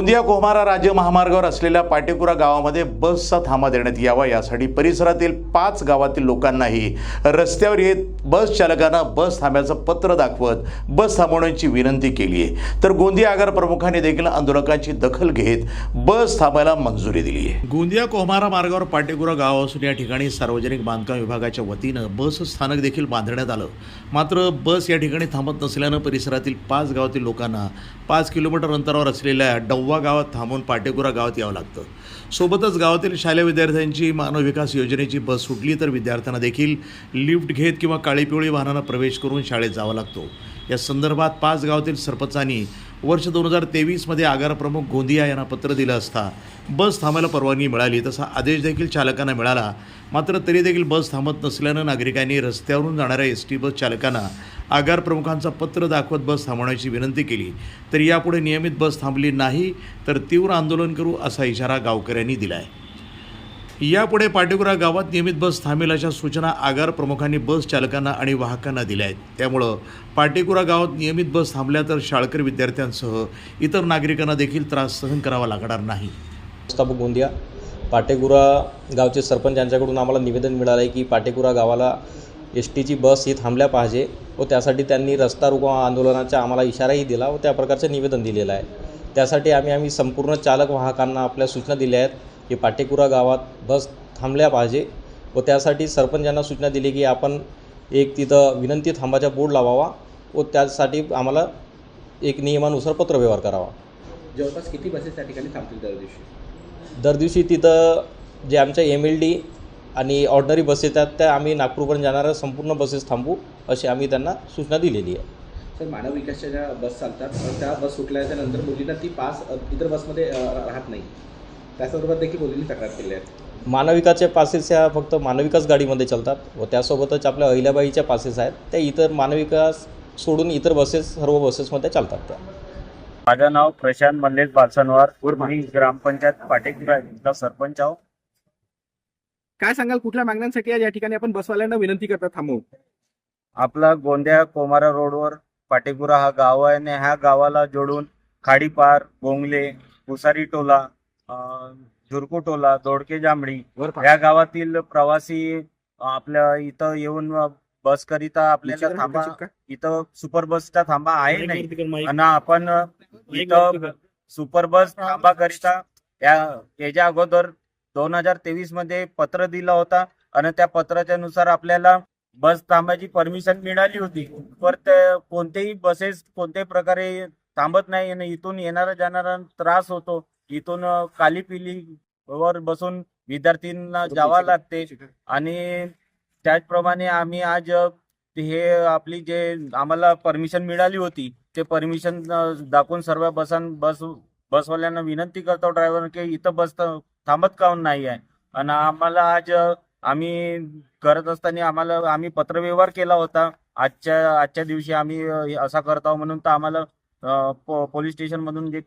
गोंदिया कोहमारा राज्य महामार्गावर असलेल्या पाटेकुरा गावामध्ये बसचा थांबा देण्यात यावा यासाठी परिसरातील 5 गावातील लोकांनाही रस्त्यावर येत बस चालकांना बस थांब्याचं पत्र दाखवत बस थांबवण्याची विनंती केली आहे। तर गोंदिया आगार प्रमुखांनी देखील आंदोलकांची दखल घेत बस थांबायला मंजुरी दिली आहे। गोंदिया कोहमारा मार्गावर पाटेकुरा गाव असून या ठिकाणी सार्वजनिक बांधकाम विभागाच्या वतीनं बस स्थानक देखील बांधण्यात आलं। मात्र बस या ठिकाणी थांबत नसल्यानं परिसरातील 5 गावातील लोकांना 5 किलोमीटर अंतरावर असलेल्या डव्वा गावात थांबून पाटेकुरा गावात यावं लागतं। सोबतच गावातील शालेय विद्यार्थ्यांची मानव विकास योजनेची बस सुटली तर विद्यार्थ्यांना देखील लिफ्ट घेत किंवा काळी पिवळी वाहनानं प्रवेश करून शाळेत जावं लागतो। या संदर्भात 5 गावातील सरपंचांनी वर्ष 2023 मध्ये आगार प्रमुख गोंदिया यांना पत्र दिलं असता बस थांबायला परवानगी मिळाली, तसा आदेश देखील चालकांना मिळाला। मात्र तरी देखील बस थांबत नसल्यानं नागरिकांनी रस्त्यावरून जाणाऱ्या एसटी बस चालकांना आगार प्रमुखांचा पत्र दाखवत बस थांबवण्याची विनंती केली। तर यापुढे नियमित बस थांबली नाही तर तीव्र आंदोलन करू असा इशारा गावकऱ्यांनी दिला आहे। यापुढे पाटेकुरा गावात नियमित बस थांबेल अशा सूचना आगार प्रमुखांनी बस चालकांना आणि वाहकांना दिल्या आहेत। त्यामुळं पाटेकुरा गावात नियमित बस थांबल्या तर शाळकरी विद्यार्थ्यांसह इतर नागरिकांना देखील त्रास सहन करावा लागणार नाही। व्यवस्थापक गोंदिया पाटेकुरा गावचे सरपंच यांच्याकडून आम्हाला निवेदन मिळालं आहे की पाटेकुरा गावाला एसटीची बस ही थांबल्या पाहिजे व त्यासाठी त्यांनी रस्ता रोको आंदोलनाचा आम्हाला इशाराही दिला व त्या प्रकारचे निवेदन दिलेलं आहे। त्यासाठी आम्ही संपूर्ण चालक वाहकांना आपल्या सूचना दिल्या आहेत की पाटेकुरा गावात बस थांबल्या पाहिजे व त्यासाठी सरपंचांना सूचना दिली की आपण एक तिथं विनंती थांबाचा बोर्ड लावावा व त्यासाठी आम्हाला एक नियमानुसार पत्रव्यवहार करावा। जवळपास किती बसेस त्या ठिकाणी थांबतील दर दिवशी तिथं जे आमच्या MLD आणि ऑर्डनरी बसेस आहेत त्या आम्ही नागपूरपर्यंत जाणाऱ्या संपूर्ण बसेस थांबवू अशी आम्ही त्यांना सूचना दिलेली आहे। सर, मानव विकासच्या ज्या बस चालतात त्या बस सुटल्याच्या नंतर मुलींना ती पास इतर बसमध्ये राहत नाही, त्यासंदर्भात देखील मुलींनी तक्रार केली आहे। मानविकाचे पासेस ह्या फक्त मानविकास गाडीमध्ये चालतात व त्यासोबतच आपल्या अहिल्याबाईच्या पासेस आहेत त्या इतर मानविकास सोडून इतर बसेस सर्व बसेसमध्ये चालतात। त्या माझं नाव प्रशांत मल्लेश बालसनवार, मी ग्रामपंचायत पाटेकुरा इथला सरपंच आहो। काय सांगाल, कुठल्या मागण्यांसाठी या ठिकाणी आपण बसवाल्यांना विनंती करतात थांबवू? आपला गोंदिया कोमारा रोडवर पाटेकुरा हा गाव आहे आणि ह्या गावाला जोडून खाडीपार, बोंगले, पुसारी टोला, झुरकू टोला, दोडके जांभळी या गावातील प्रवासी आपल्या इथं येऊन बस करिता आपल्याला थांबा, इथं सुपर बसचा थांबा आहे नाही आणि आपण इथं सुपर बस थांबा करिता याच्या अगोदर 2023 मध्ये पत्र दिला होता आणि त्या पत्राच्या नुसार आपल्याला बस थांबायची परमिशन मिळाली होती। पर कोणतेही बसेस कोणत्याही प्रकारे थांबत नाही आणि इथून येणारा जाणारा त्रास होतो। इथून काली पिली वर बसून विद्यार्थ्यांना जावं लागते आणि त्याचप्रमाणे आम्ही आज हे आपली जे आम्हाला परमिशन मिळाली होती ते परमिशन दाखवून सर्व बसवाल्यांना विनंती करतो ड्रायव्हर की इथं बस थांबत काऊन नाही आहे। आणि आम्हाला आज आम्ही करत असताना आम्ही पत्रव्यवहार केला होता। आजच्या दिवशी आम्ही असा करतो म्हणून तर आम्हाला पोलीस स्टेशन मधून जे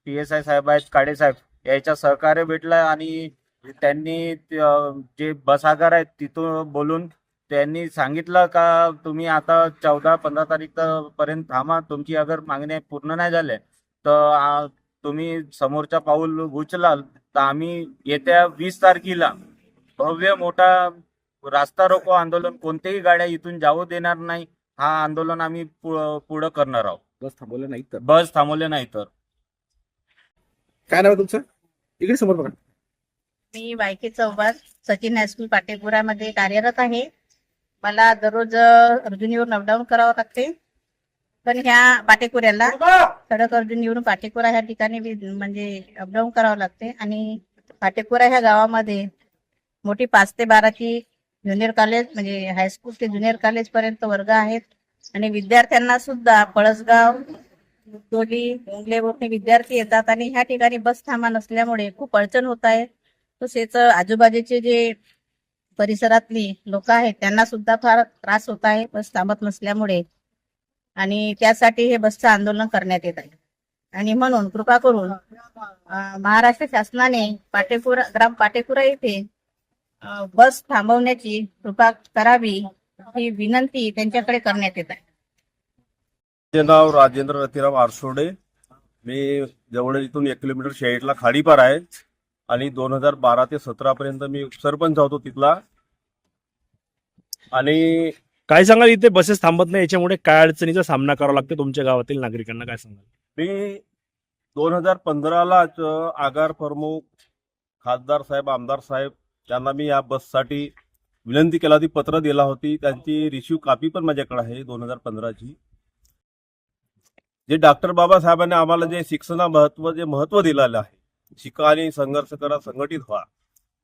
PSI साहेब आहेत, काळे साहेब, याच्या सहकार्य भेटलं आणि त्यांनी जे बस आगार आहेत तिथून बोलून त्यांनी सांगितलं का तुम्ही आता 14-15 तारीख पर्यंत थांबा, तुमची अगर मागण्या पूर्ण नाही झाल्या तर तुम्ही समोरचा पाऊल उचलाल तर आम्ही येत्या 20 तारखेला भव्य मोठा रास्ता रोको आंदोलन, कोणत्याही गाड्या इथून जाऊ देणार नाही, हा आंदोलन आम्ही पुढे करणार आहोत। बस थांबवले नाही तर काय नाव तुमचं? इकडे समोर बघा। मी वायके चौबार सचिन हायस्कूल पाटेकुरामध्ये कार्यरत आहे। मला दररोज अर्जुनीवरून अपडाऊन करावं लागते, पण ह्या पाटेकुऱ्याला सडक अर्जुनीवरून पाटेकुरा ह्या ठिकाणी म्हणजे अपडाऊन करावं लागते। आणि पाटेकुरा ह्या गावामध्ये मोठी 5 ते 12ची ज्युनियर कॉलेज म्हणजे हायस्कूल ते ज्युनियर कॉलेज पर्यंत वर्ग आहेत आणि विद्यार्थ्यांना सुद्धा पळसगाव, मुदोली, बोंगलेवरून विद्यार्थी येतात आणि ह्या ठिकाणी बस थांबा नसल्यामुळे खूप अडचण होत आहे। तसेच आजूबाजूचे जे परिसरातली लोक आहेत त्यांना सुद्धा फार त्रास होत आहे बस थांबत नसल्यामुळे, आणि त्यासाठी हे बसचं आंदोलन करण्यात येत आहे। आणि म्हणून कृपा करून महाराष्ट्र शासनाने ग्राम पाटेकुरा येथे बस थांबवण्याची कृपा करावी ही विनंती त्यांच्याकडे करण्यात येत आहे। माझे नाव राजेंद्र रतिराम आरसोडे, मी जवळ इथून 1 किलोमीटर शेळीतला खाडीपार आहे आणि 2012 ते 17 पर्यंत मी उपसरपंच होतो तिथला. आणि काय सांगाल, इथे बसेस थांबत नाही, याच्यामुळे काय अडचणीचा सामना करावा लागतो तुमच्या गावातील नागरिकांना, काय सांगाल? मी 2015लाच आगार प्रमुख खासदार साहेब, आमदार साहेब यांना मी या बससाठी विनंती केला होती, पत्र दिला होती. त्यांची रिसिव्ह कॉपी पण माझ्याकडे आहे 2015ची. जे डॉक्टर बाबासाहेबांनी आम्हाला जे शिक्षणा महत्व दिलेलं आहे, शिका आणि संघर्ष करा, संघटित व्हा,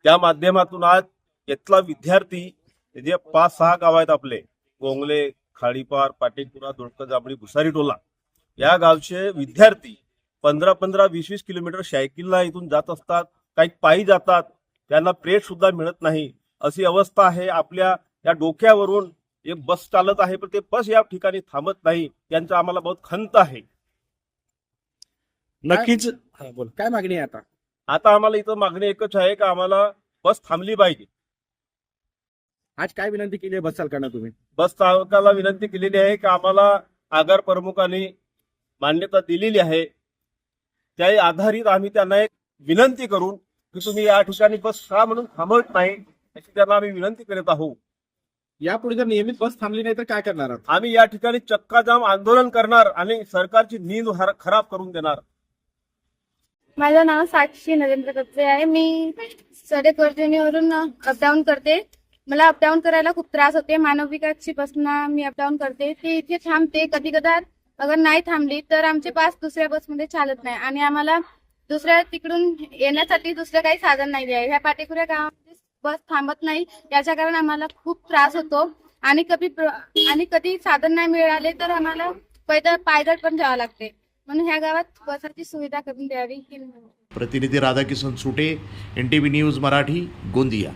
त्या माध्यमातून आज इथला विद्यार्थी जे 5-6 गाव आहेत आपले, गोंगले, खाडीपार, पाटेकुरा, दोडक जांभळी, भुसारी टोला, या गावचे विद्यार्थी 15-15, 20-20 किलोमीटर सायकलला इथून जात असतात, काही पायी जातात, त्यांना प्रेट सुद्धा मिळत नाही, अशी अवस्था आहे. आपल्या या डोक्यावरून एक बस चालत आहे, पण ते बस या ठिकाणी थांबत नाही, यांचा आम्हाला बहुत खंत आहे. नक्कीच. हा, बोला. काय मागणी आहे आता? आता आम्हाला इथं मागणी एकच आहे की आम्हाला बस थांबली पाहिजे. आज काय विनंती केली आहे बस चालकांना तुम्ही? बस चालकाला विनंती केलेली आहे की आम्हाला आगार प्रमुखांनी मान्यता दिलेली आहे, त्या आधारित आम्ही त्यांना एक विनंती करून की तुम्ही या ठिकाणी बस का म्हणून थांबवत नाही, अशी त्यांना आम्ही विनंती करत आहोत. यापुढे जर नियमित बस थांबली नाही तर काय करणार आहात? आम्ही या ठिकाणी चक्काजाम आंदोलन करणार आणि सरकारची नींद खराब करून देणार. माझं नाव साक्षी नरेंद्र कत्रे आहे. मी सडक वर्जनीवरून अपडाऊन करते. मला अपडाऊन करायला खूप त्रास होते. मानव विकासची बसना मी अपडाऊन करते. ती इथे थांबते. कधी कदार अगर नाही थांबली तर आमचे पास दुसऱ्या बसमध्ये चालत नाही आणि आम्हाला दुसऱ्या तिकडून येण्यासाठी दुसरं काही साधन नाही आहे. ह्या पाटेकुऱ्या गावामध्ये बस थांबत नाही, याच्या कारण आम्हाला खूप त्रास होतो आणि कधी साधन नाही मिळाले तर आम्हाला पायदळ पण जावं लागते. म्हणून ह्या गावात बसाची सुविधा करून द्यावी. प्रतिनिधी राधाकिशन सुटे, NTV न्यूज मराठी, गोंदिया.